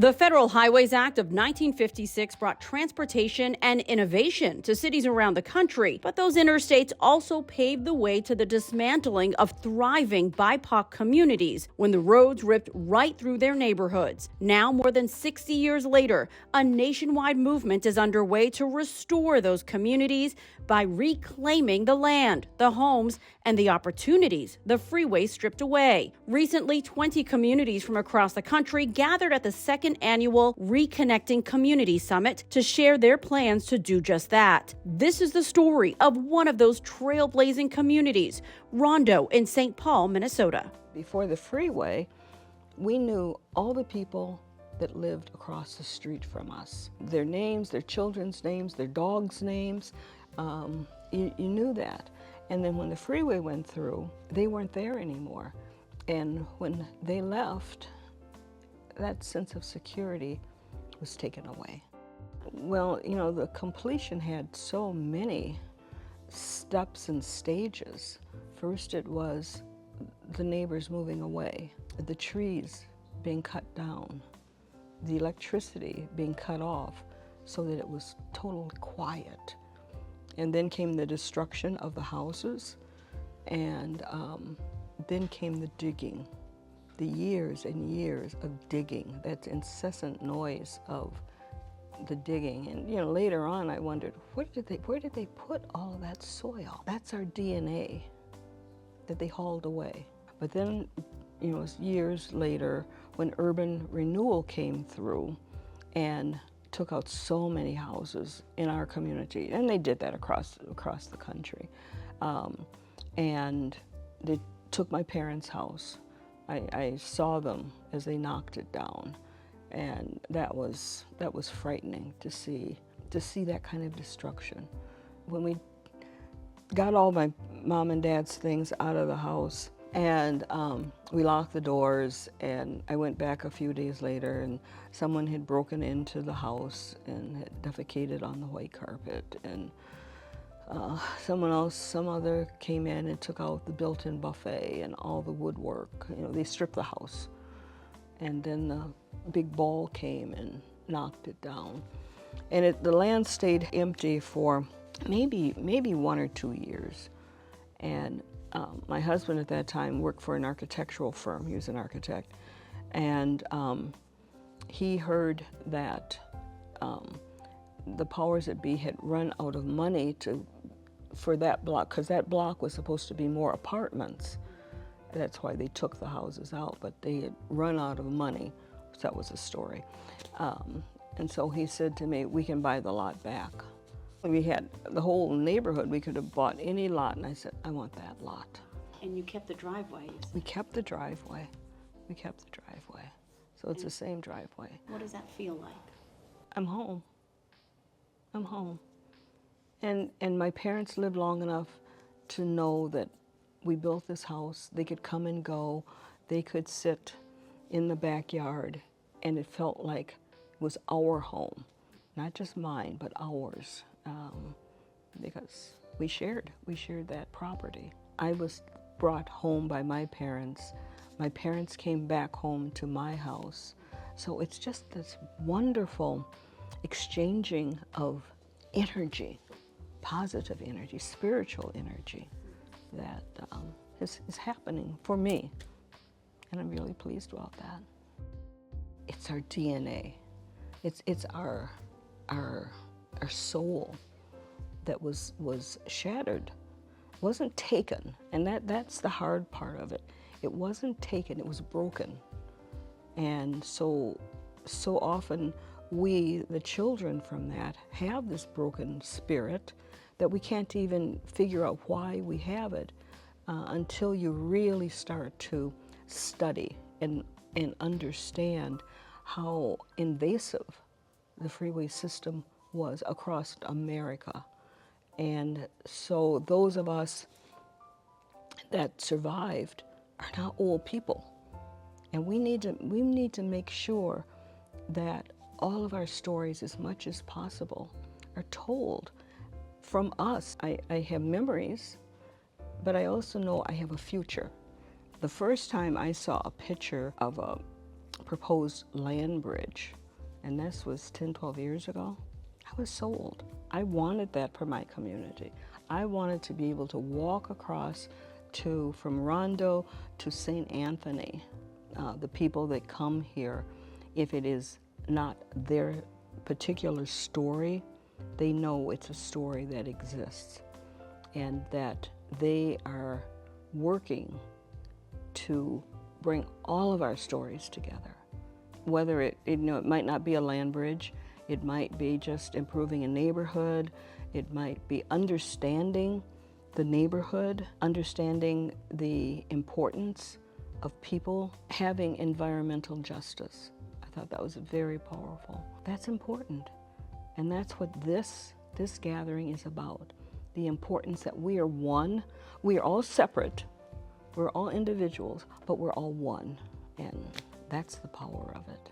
The Federal Highways Act of 1956 brought transportation and innovation to cities around the country, but those interstates also paved the way to the dismantling of thriving BIPOC communities when the roads ripped right through their neighborhoods. Now, more than 60 years later, a nationwide movement is underway to restore those communities by reclaiming the land, the homes, and the opportunities the freeway stripped away. Recently, 20 communities from across the country gathered at the second annual Reconnecting Communities Summit to share their plans to do just that. This is the story of one of those trailblazing communities, Rondo in St. Paul, Minnesota. Before the freeway, we knew all the people that lived across the street from us. Their names, their children's names, their dogs' names, you knew that. And then when the freeway went through, they weren't there anymore. And when they left, that sense of security was taken away. Well, you know, the completion had so many steps and stages. First it was the neighbors moving away, the trees being cut down, the electricity being cut off so that it was totally quiet. And then came the destruction of the houses, and then came the digging, the years and years of digging, that incessant noise of the digging. And you know, later on I wondered, where did they put all of that soil? That's our DNA that they hauled away. But then, you know, years later, when urban renewal came through and took out so many houses in our community, and they did that across the country. And they took my parents' house. I saw them as they knocked it down, and that was frightening to see that kind of destruction. When we got all my mom and dad's things out of the house, and we locked the doors, and I went back a few days later, and someone had broken into the house and had defecated on the white carpet, and some other came in and took out the built-in buffet and all the woodwork. You know, they stripped the house, and then the big ball came and knocked it down, and the land stayed empty for maybe 1 or 2 years. And my husband at that time worked for an architectural firm. He was an architect. And he heard that the powers that be had run out of money for that block, because that block was supposed to be more apartments. That's why they took the houses out, but they had run out of money. So that was the story. And so he said to me, we can buy the lot back. We had the whole neighborhood. We could have bought any lot, and I said, I want that lot. And you kept the driveway. We kept the driveway. We kept the driveway. So it's the same driveway. What does that feel like? I'm home. I'm home. And my parents lived long enough to know that we built this house. They could come and go. They could sit in the backyard, and it felt like it was our home. Not just mine, but ours. Because we shared that property. I was brought home by my parents. My parents came back home to my house. So it's just this wonderful exchanging of energy, positive energy, spiritual energy that is happening for me. And I'm really pleased about that. It's our DNA. It's our soul that was shattered, wasn't taken, and that's the hard part of it. It wasn't taken, it was broken. And so often we, the children from that, have this broken spirit that we can't even figure out why we have it until you really start to study and understand how invasive the freeway system was across America. And so those of us that survived are now old people. And we need to make sure that all of our stories, as much as possible, are told from us. I have memories, but I also know I have a future. The first time I saw a picture of proposed land bridge, and this was 10, 12 years ago, I was sold. I wanted that for my community. I wanted to be able to walk across from Rondo to St. Anthony. The people that come here, if it is not their particular story, they know it's a story that exists and that they are working to bring all of our stories together. Whether it might not be a land bridge, it might be just improving a neighborhood, it might be understanding the neighborhood, understanding the importance of people having environmental justice. I thought that was very powerful. That's important. And that's what this gathering is about. The importance that we are one. We are all separate. We're all individuals, but we're all one. And that's the power of it.